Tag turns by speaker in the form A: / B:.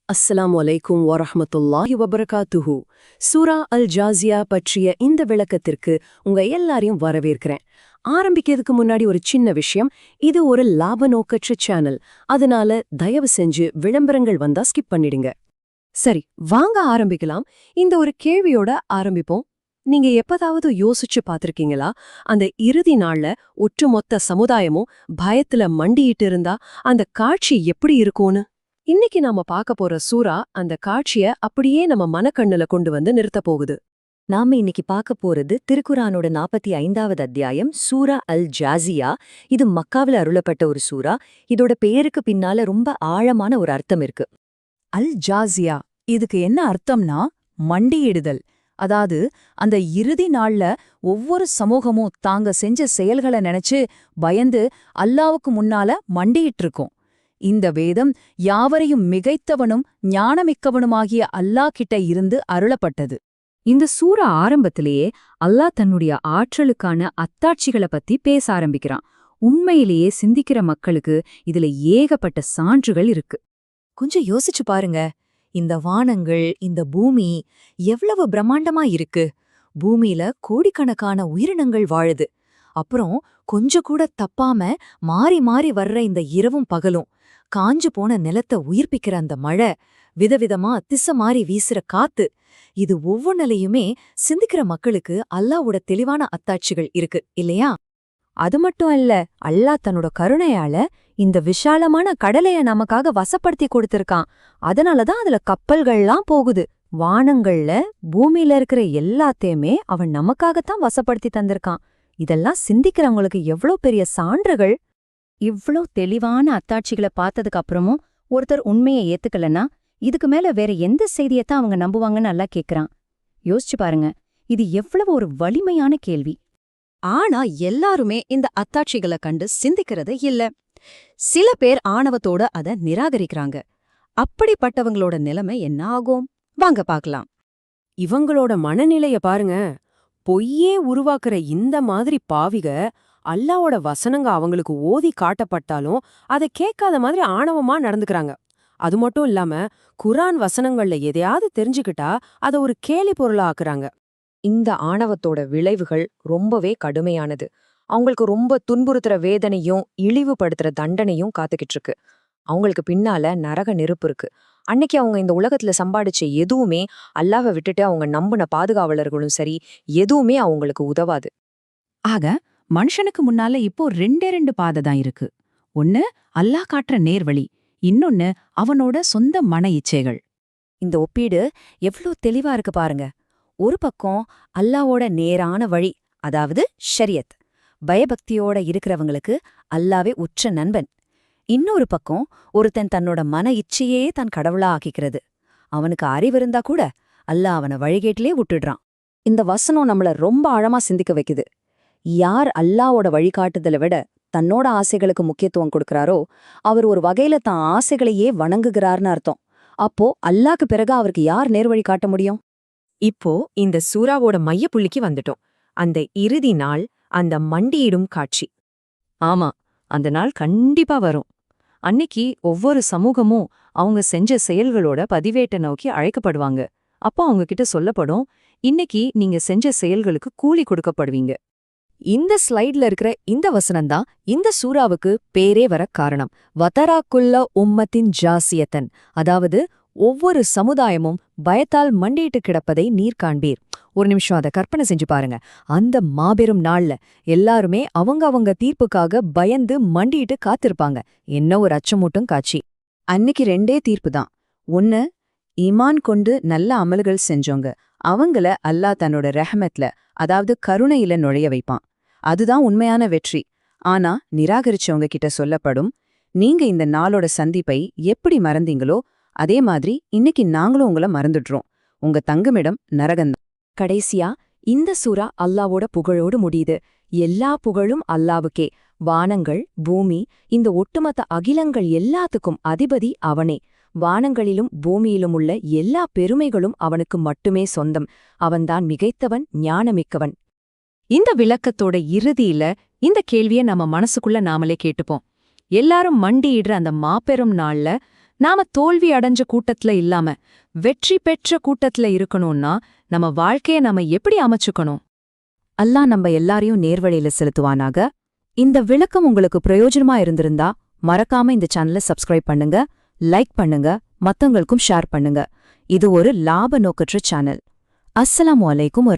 A: அஸ்ஸலாமு அலைக்கும் வரஹ்மத்துல்லாஹி வபரகாத்துஹு. சூரா அல் ஜாசியா பற்றிய இந்த விளக்கத்திற்கு உங்க எல்லாரையும் வரவேற்கிறேன். ஆரம்பிக்கிறதுக்கு முன்னாடி ஒரு சின்ன விஷயம். இது ஒரு லாப நோக்கற்ற சேனல். அதனால தயவு செஞ்சு விளம்பரங்கள் வந்தா ஸ்கிப் பண்ணிடுங்க. சரி, வாங்க ஆரம்பிக்கலாம். இந்த ஒரு கேள்வியோட ஆரம்பிப்போம். நீங்க எப்பதாவது யோசிச்சு பார்த்திருக்கீங்களா? அந்த இறுதி நாள்ல ஒட்டுமொத்த சமுதாயமும் பயத்துல மண்டியிட்டு இருந்தா அந்த காட்சி எப்படி இருக்கும்னு? இன்னைக்கு நாம பார்க்க போற சூரா அந்த காட்சிய அப்படியே நம்ம மனக்கண்ணுல கொண்டு வந்து நிறுத்த போகுது.
B: நாம இன்னைக்கு பார்க்க போறது திருக்குரானோட 45வது அத்தியாயம் சூரா அல் ஜாசியா. இது மக்காவில் அருளப்பட்ட ஒரு சூரா. இதோட பேருக்கு பின்னால ரொம்ப ஆழமான ஒரு அர்த்தம் இருக்கு.
C: அல் ஜாசியா இதுக்கு என்ன அர்த்தம்னா மண்டியிடுதல். அதாவது அந்த இறுதி நாள்ல ஒவ்வொரு சமூகமும் தாங்க செஞ்ச செயல்களை நினைச்சு பயந்து அல்லாவுக்கு முன்னால மண்டியிட்டு இருக்கும். இந்த வேதம் யாவரையும் மிகைத்தவனும் ஞானமிக்கவனுமாகிய அல்லாஹ் கிட்ட இருந்து அருளப்பட்டது.
D: இந்த சூரா ஆரம்பத்திலேயே அல்லாஹ் தன்னுடைய ஆற்றலுக்கான அத்தாட்சிகளை பத்தி பேச ஆரம்பிக்கிறான். உண்மையிலேயே சிந்திக்கிற மக்களுக்கு இதுல ஏகப்பட்ட சான்றுகள் இருக்கு.
B: கொஞ்சம் யோசிச்சு பாருங்க. இந்த வானங்கள், இந்த பூமி எவ்வளவு பிரம்மாண்டமா இருக்கு. பூமியில கோடிக்கணக்கான உயிரினங்கள் வாழுது. அப்புறம் கொஞ்சம் கூட தப்பாம மாறி மாறி வர்ற இந்த இரவும் பகலும், காஞ்சு போன நிலத்தை உயிர்ப்பிக்கிற அந்த மழை, விதவிதமா திசை மாறி வீசுற காத்து, இது ஒவ்வொன்னிலையுமே சிந்திக்கிற மக்களுக்கு அல்லாஹ்வோட தெளிவான அத்தாட்சிகள் இருக்கு இல்லையா?
D: அது மட்டும் இல்ல, அல்லாஹ் தன்னோட கருணையால இந்த விஷாலமான கடலைய நமக்காக வசப்படுத்தி கொடுத்திருக்கான். அதனாலதான் அதுல கப்பல்கள்லாம் போகுது. வானங்கள்ல பூமியில இருக்கிற எல்லாத்தையுமே அவன் நமக்காகத்தான் வசப்படுத்தி தந்திருக்கான். இதெல்லாம் சிந்திக்கிறவங்களுக்கு எவ்ளோ பெரிய சான்றுகள். இவ்ளோ தெளிவான அத்தாட்சிகளை பார்த்ததுக்கு அப்புறமும் ஒருத்தர் உண்மையை ஏத்துக்கலன்னா இதுக்கு மேல வேற எந்த செய்தியத்தான் அவங்க நம்புவாங்கன்னு அல்லாஹ் கேக்குறான். யோசிச்சு பாருங்க, இது எவ்வளவு ஒரு வலிமையான கேள்வி.
A: ஆனா எல்லாருமே இந்த அத்தாட்சிகளை கண்டு சிந்திக்கிறது இல்ல. சில பேர் ஆணவத்தோட அத நிராகரிக்கிறாங்க. அப்படிப்பட்டவங்களோட நிலைமை என்ன ஆகும்? வாங்க பார்க்கலாம். இவங்களோட மனநிலைய பாருங்க. பொய்யே உருவாக்குற இந்த மாதிரி பாவிக அல்லாவோட வசனங்க அவங்களுக்கு ஓதி காட்டப்பட்டாலும் அதை கேட்காத மாதிரி ஆணவமா நடந்துக்கிறாங்க. அது மட்டும் இல்லாம குர்ஆன் வசனங்கள்ல எதையாவது தெரிஞ்சுக்கிட்டா அதை ஒரு கேலி பொருளா ஆக்குறாங்க.
B: இந்த ஆணவத்தோட விளைவுகள் ரொம்பவே கடுமையானது. அவங்களுக்கு ரொம்ப துன்புறுத்துற வேதனையும் இழிவுபடுத்துற தண்டனையும் காத்துக்கிட்டு இருக்கு. அவங்களுக்கு பின்னால நரக நெருப்பு இருக்கு. அன்னைக்கு அவங்க இந்த உலகத்துல சம்பாதிச்ச எதுவுமே அல்லாஹ்வை விட்டுட்டு அவங்க நம்பின பாதுகாவலர்களும் சரி, எதுவுமே அவங்களுக்கு உதவாது.
C: ஆக மனுஷனுக்கு முன்னால இப்போ ரெண்டு பாதை தான் இருக்கு. ஒன்னு அல்லாஹ் காட்டுற நேர்வழி, இன்னொன்னு அவனோட சொந்த மன இச்சைகள்.
B: இந்த ஒப்பீடு எவ்ளோ தெளிவா இருக்கு பாருங்க. ஒரு பக்கம் அல்லாஹ்வோட நேரான வழி, அதாவது ஷரியத், பயபக்தியோட இருக்கிறவங்களுக்கு அல்லாவே உற்ற நண்பன். இன்னொரு பக்கம் ஒருத்தன் தன்னோட மன இச்சையே தான் கடவுளா ஆக்கிக்கிறது. அவனுக்கு அறிவிருந்தா கூட அல்லாஹ் அவனை வழிகேட்டிலே விட்டுடுறான். இந்த வசனம் நம்மள ரொம்ப ஆழமா சிந்திக்க வைக்குது. யார் அல்லாஹ்வோட வழிகாட்டுதலை விட தன்னோட ஆசைகளுக்கு முக்கியத்துவம் கொடுக்கறாரோ அவர் ஒரு வகையில தான் ஆசைகளையே வணங்குகிறார்னு அர்த்தம். அப்போ அல்லாஹ்க்கு பிறகு அவருக்கு யார் நேர்வழி காட்ட முடியும்?
E: இப்போ இந்த சூறாவோட மையப்புள்ளிக்கு வந்துட்டோம். அந்த இறுதி நாள், அந்த மண்டியிடும் காட்சி.
D: ஆமா, அந்த நாள் கண்டிப்பா வரும். அன்னைக்கு ஒவ்வொரு சமூகமும் அவங்க செஞ்ச செயல்களோட பதிவேட்டை நோக்கி அழைக்கப்படுவாங்க. அப்போ அவங்க கிட்ட சொல்லப்படும், இன்னைக்கு நீங்க செஞ்ச செயல்களுக்கு கூலி கொடுக்கப்படுவீங்க.
A: இந்த ஸ்லைட்ல இருக்கிற இந்த வசனம்தான் இந்த சூறாவுக்கு பேரே வர காரணம். வதராக்குல்ல உம்மத்தின் ஜாசியத்தன், அதாவது ஒவ்வொரு சமுதாயமும் பயத்தால் மண்டியிட்டு கிடப்பதை நீர் காண்பீர். ஒரு நிமிஷம் அதை கற்பனை செஞ்சு பாருங்க. அந்த மாபெரும் நாள்ல எல்லாருமே அவங்க தீர்ப்புக்காக பயந்து மண்டியிட்டு காத்திருப்பாங்க. என்ன ஒரு அச்சமூட்டும் காட்சி.
C: அன்னைக்கு ரெண்டே தீர்ப்பு தான். ஒன்னு, ஈமான் கொண்டு நல்ல அமல்கள் செஞ்சவங்க அவங்கள அல்லாஹ் தன்னோட ரஹமத்ல, அதாவது கருணையில நுழைய வைப்பான். அதுதான் உண்மையான வெற்றி. ஆனா நிராகரிச்சவங்க கிட்ட சொல்லப்படும், நீங்க இந்த நாளோட சந்திப்பை எப்படி மறந்தீங்களோ அதே மாதிரி இன்னைக்கு நாங்களும் உங்களை மறந்துடுறோம். உங்க தங்குமிடம் நரகந்தான்.
A: கடைசியா இந்த சூரா அல்லாவோட புகழோடு முடியுது. எல்லா புகழும் அல்லாவுக்கே. வானங்கள், பூமி, இந்த ஒட்டுமொத்த அகிலங்கள் எல்லாத்துக்கும் அதிபதி அவனே. வானங்களிலும் பூமியிலும் உள்ள எல்லா பெருமைகளும் அவனுக்கு மட்டுமே சொந்தம். அவன்தான் மிகைத்தவன், ஞானமிக்கவன். இந்த விளக்கத்தோட இறுதியில இந்த கேள்விய நம்ம மனசுக்குள்ள நாமளே கேட்டுப்போம். எல்லாரும் மண்டியிடுற அந்த மாபெரும் நாள்ல
D: நாம தோல்வி அடைஞ்ச கூட்டத்துல இல்லாம வெற்றி பெற்ற கூட்டத்துல இருக்கணும்னா நம்ம வாழ்க்கைய நாம எப்படி அமைச்சுக்கணும்?
B: அல்லாஹ் நம்ம எல்லாரையும் நேர்வழியில செலுத்துவானாக. இந்த விளக்கம் உங்களுக்கு பிரயோஜனமா இருந்திருந்தா மறக்காம இந்த சேனலை சப்ஸ்கிரைப் பண்ணுங்க, லைக் பண்ணுங்க, மத்தவங்களுக்கும் ஷேர் பண்ணுங்க. இது ஒரு லாப நோக்கற்ற சேனல். அஸ்ஸலாமு அலைக்கும்.